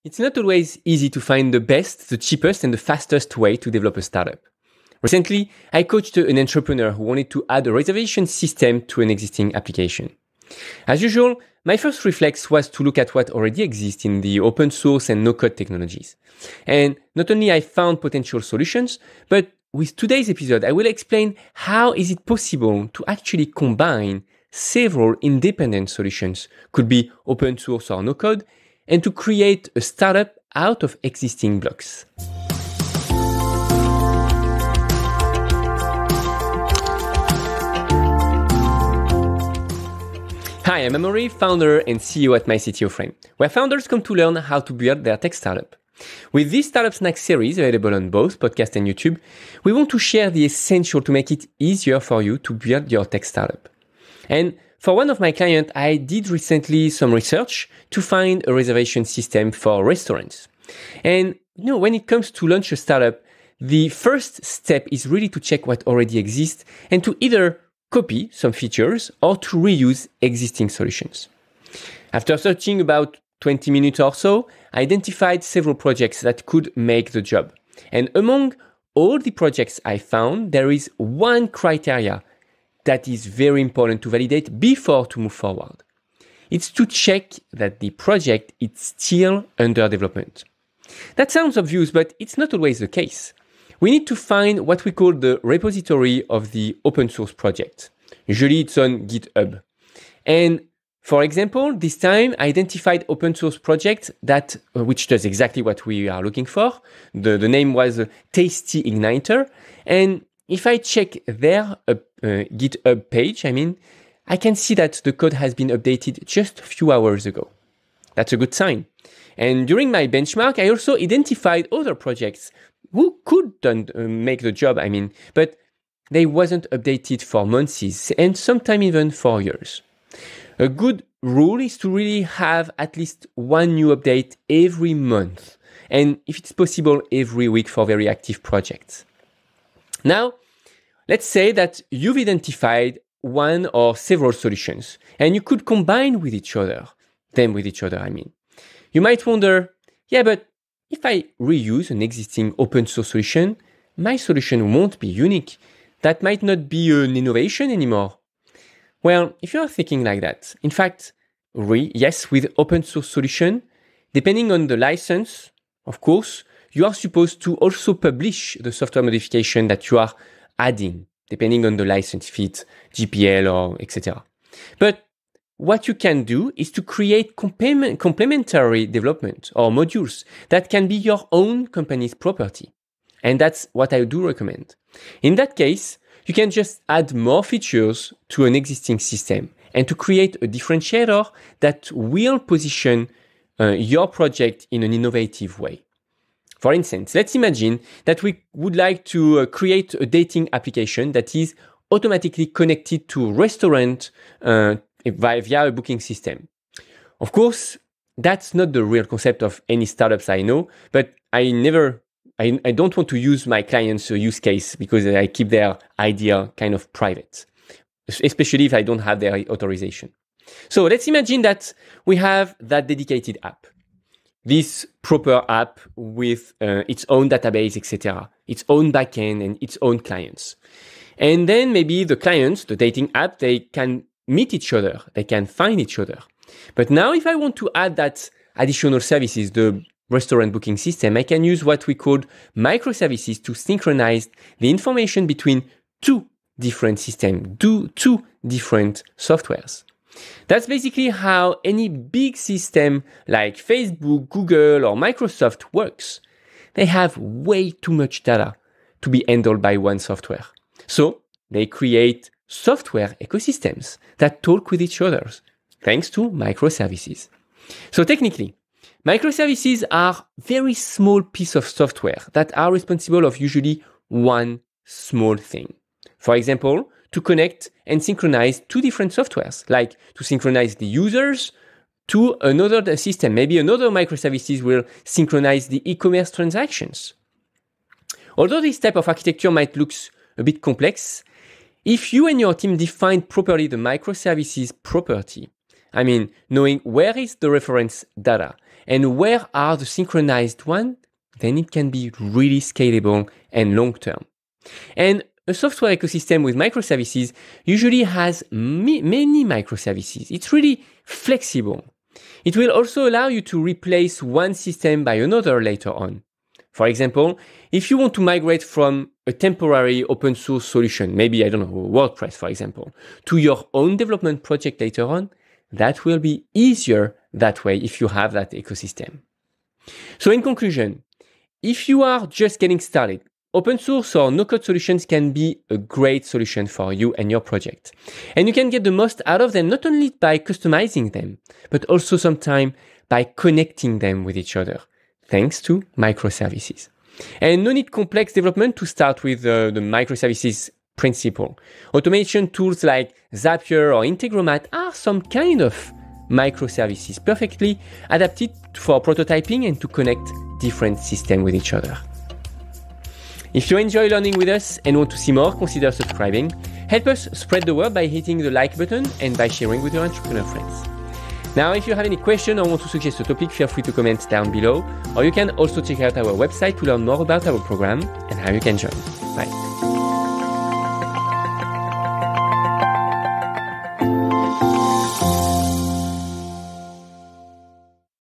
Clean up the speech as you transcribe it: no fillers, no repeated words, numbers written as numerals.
It's not always easy to find the best, the cheapest, and the fastest way to develop a startup. Recently, I coached an entrepreneur who wanted to add a reservation system to an existing application. As usual, my first reflex was to look at what already exists in the open source and no-code technologies. And not only I found potential solutions, but with today's episode, I will explain how is it possible to actually combine several independent solutions, could be open source or no-code, and to create a startup out of existing blocks. Hi, I'm Amaury, founder and CEO at MyCTO Frame, where founders come to learn how to build their tech startup. With this Startup Snack series available on both podcast and YouTube, we want to share the essential to make it easier for you to build your tech startup. And for one of my clients, I did recently some research to find a reservation system for restaurants. And when it comes to launch a startup, the first step is really to check what already exists and to either copy some features or to reuse existing solutions. After searching about 20 minutes or so, I identified several projects that could make the job. And among all the projects I found, there is one criteria that is very important to validate before to move forward. It's to check that the project is still under development. That sounds obvious, but it's not always the case. We need to find what we call the repository of the open source project. Usually it's on GitHub. And for example, this time I identified open source project that which does exactly what we are looking for. The name was Tasty Igniter. And if I check their GitHub page, I can see that the code has been updated just a few hours ago. That's a good sign. And during my benchmark, I also identified other projects who could make the job, but they wasn't updated for months and sometimes even for years. A good rule is to really have at least one new update every month, and if it's possible, every week for very active projects. Now, let's say that you've identified one or several solutions, and you could combine them with each other. You might wonder, but if I reuse an existing open source solution, my solution won't be unique. That might not be an innovation anymore. Well, if you are thinking like that, in fact, yes, with open source solution, depending on the license, of course, you are supposed to also publish the software modification that you are adding, depending on the license, if it's GPL or etc. But what you can do is to create complementary development or modules that can be your own company's property. And that's what I do recommend. In that case, you can just add more features to an existing system and to create a differentiator that will position your project in an innovative way. For instance, let's imagine that we would like to create a dating application that is automatically connected to a restaurant via a booking system. Of course, that's not the real concept of any startups I know, but I don't want to use my clients' use case because I keep their idea kind of private, especially if I don't have their authorization. So let's imagine that we have that dedicated app, this proper app with its own database, etc., its own backend and its own clients. And then maybe the clients, the dating app, they can meet each other, they can find each other. But now if I want to add that additional services, the restaurant booking system, I can use what we call microservices to synchronize the information between two different systems, two different softwares. That's basically how any big system like Facebook, Google, or Microsoft works. They have way too much data to be handled by one software. So they create software ecosystems that talk with each other, thanks to microservices. So technically, microservices are very small pieces of software that are responsible of usually one small thing. For example, to connect and synchronize two different softwares, like to synchronize the users to another system. Maybe another microservices will synchronize the e-commerce transactions. Although this type of architecture might look a bit complex, if you and your team define properly the microservices property, knowing where is the reference data and where are the synchronized ones, then it can be really scalable and long-term. And a software ecosystem with microservices usually has many microservices. It's really flexible. It will also allow you to replace one system by another later on. For example, if you want to migrate from a temporary open source solution, maybe, WordPress, for example, to your own development project later on, that will be easier that way if you have that ecosystem. So in conclusion, if you are just getting started, open source or no-code solutions can be a great solution for you and your project. And you can get the most out of them, not only by customizing them, but also sometimes by connecting them with each other, thanks to microservices. And no need complex development to start with the microservices principle. Automation tools like Zapier or Integromat are some kind of microservices, perfectly adapted for prototyping and to connect different systems with each other. If you enjoy learning with us and want to see more, consider subscribing. Help us spread the word by hitting the like button and by sharing with your entrepreneur friends. Now, if you have any question or want to suggest a topic, feel free to comment down below, or you can also check out our website to learn more about our program and how you can join. Bye.